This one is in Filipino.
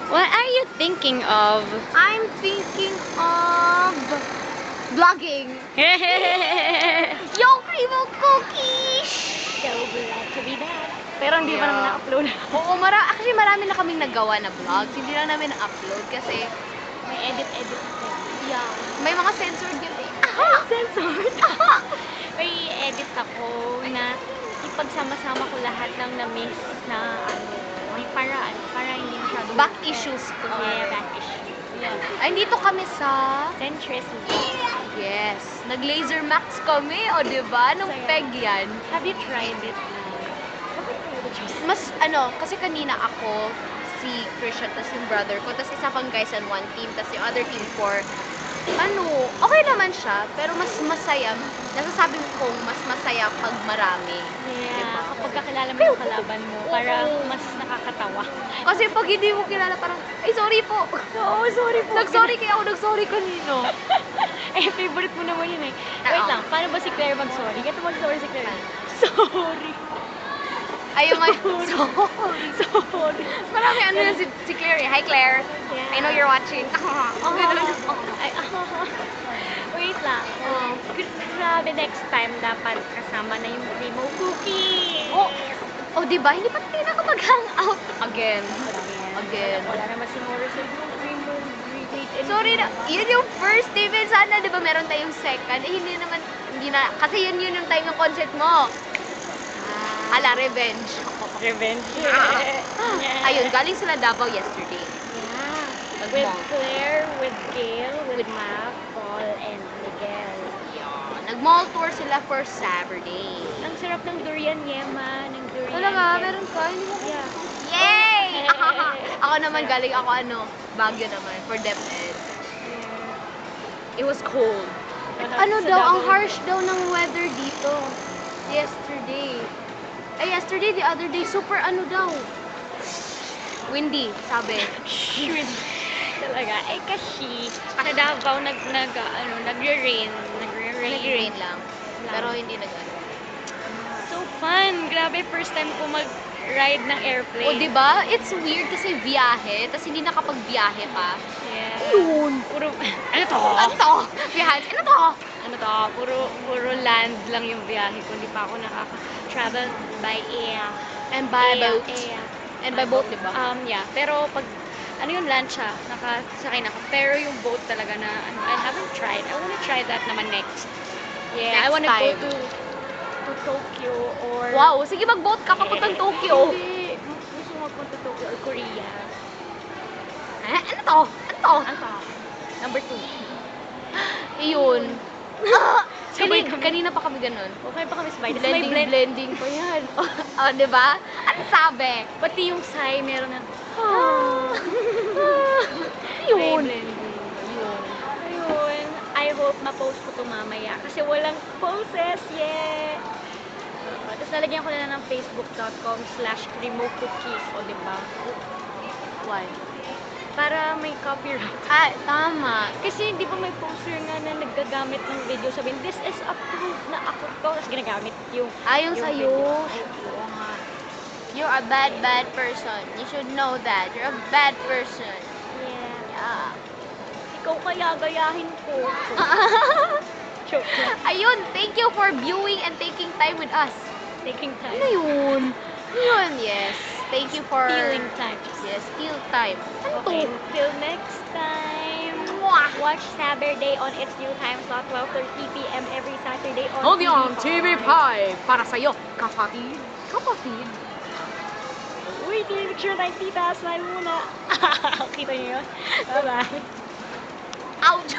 What are you thinking of? I'm thinking of vlogging. Yo, Cremo Cookies! So glad to be back. Pero hindi pa Yeah. naman na-upload. Oo, actually marami na kaming nagawa na vlogs. Hindi lang namin na-upload kasi May edit-edit pa. yeah, may mga censored yun eh. Censored. May edit ako na ipagsama-sama ko lahat ng na-miss na may para hindi masyadong Back issues. Yeah, back issues. Yeah. Ay, dito kami sa... Centrism. Yes. Nag-laser max kami, o diba? Nung Saya. peg yan. Have you tried it? Mas, kasi kanina ako, si Christian, tas yung brother ko, tas isa pang guys on one team, tas yung other team for, okay naman siya, pero mas masaya, nasasabi kong mas masaya pag marami. Yeah, Diba? kapag kakilala mo yung kalaban mo, para mas nakakatawa. Kasi pag hindi mo kilala, parang, ay sorry po. Oo, sorry po. Nag-sorry kaya ako nag-sorry kanino. Eh, favorite mo naman yun eh. Oo. Wait lang, paano ba si Claire mag-sorry? Ganito mag-sorry si Claire. Sorry. Ayun nga, sorry. Sorry. Marami yun si Claire eh. Hi Claire. Yeah. I know you're watching. Ay, wait lang. Grabe, next time dapat kasama na yung Cremo Cookie. Oh, diba? Hindi pa tayo nakapag-hangout. Again. Wala naman siguro sa Cremo. Sorry na, yun yung first Steven. Sana, di ba, meron tayong second. Eh, hindi na, kasi yun yung time ng concert mo. Ala, revenge. Revenge. Ayun, galing sila Davao yesterday. Yeah. With Claire, with Gail, with Mac, Paul, and Miguel. Nag-mall tour sila for Saturday. Ang sarap ng durian, Yema. Ng durian. Talaga, meron ka? Hindi mo Yeah. Yay! Ako naman, galing ako, Baguio naman, for DepEd. It was cold. Ano Sa daw, ang Davao. harsh daw ng weather dito. Yesterday. Yesterday, the other day, super daw. Windy, sabi. Shoot. Talaga. Eh, kasi sa Davao, nagre-rain. Nag-rain lang. Pero hindi So fun. Grabe, first time ko mag-ride ng airplane. O, diba? It's weird kasi biyahe, tas hindi nakapag-biyahe pa. Yeah. Yun. Puro, ano to? Ano to? Biyahe? Ano to? Ano to? Puro land lang yung biyahe ko. Hindi pa ako nakaka-travel by air. And by boat. Air. And by boat, diba? Yeah. Pero pag, land siya, nakasakay na ako. Pero yung boat talaga na, I haven't tried. I wanna try that naman next. Yeah, I Next wanna time. go to Tokyo or... Wow, sige mag-boat ka papuntang Tokyo. Hindi. Gusto ko magpunta Tokyo or Korea. Ano to? Ano to? Ano to? Number 2. Iyon. Sabay kami. Kanina pa kami ganun. Okay pa kami sabay. Tas may Blending pa yan. Oh, diba? Ano sabi? Pati yung Sai, meron na... Yun. May blending. Ayun. I hope ma-post ko ito mamaya. Kasi walang poses yet. Tapos nalagyan ko na ng facebook.com/cremocookies. O, diba? Why? Para may copyright. Tama. Kasi di ba may poster nga na naggagamit ng video, sabihin, this is approved na ako to. Tapos ginagamit yung Yung sa'yo. video. Oo nga. You're a bad person. You should know that. You're a bad person. Yeah. Ikaw kaya gayahin ko. Joke lang. Ayun, thank you for viewing and taking time with us. Taking time. Ano yun? Yun, yes. Thank you for... Healing time. Yes, heal time. Ano Okay, to? till next time. Mwah! Watch Saturday on its new time slot, 12:30 p.m. every Saturday on Only on TV5. TV5. Para sa'yo, kapatid. Kapatid. Uy, picture tayo, tita. Smile muna. Kita niyo yun? Bye-bye. Ouch!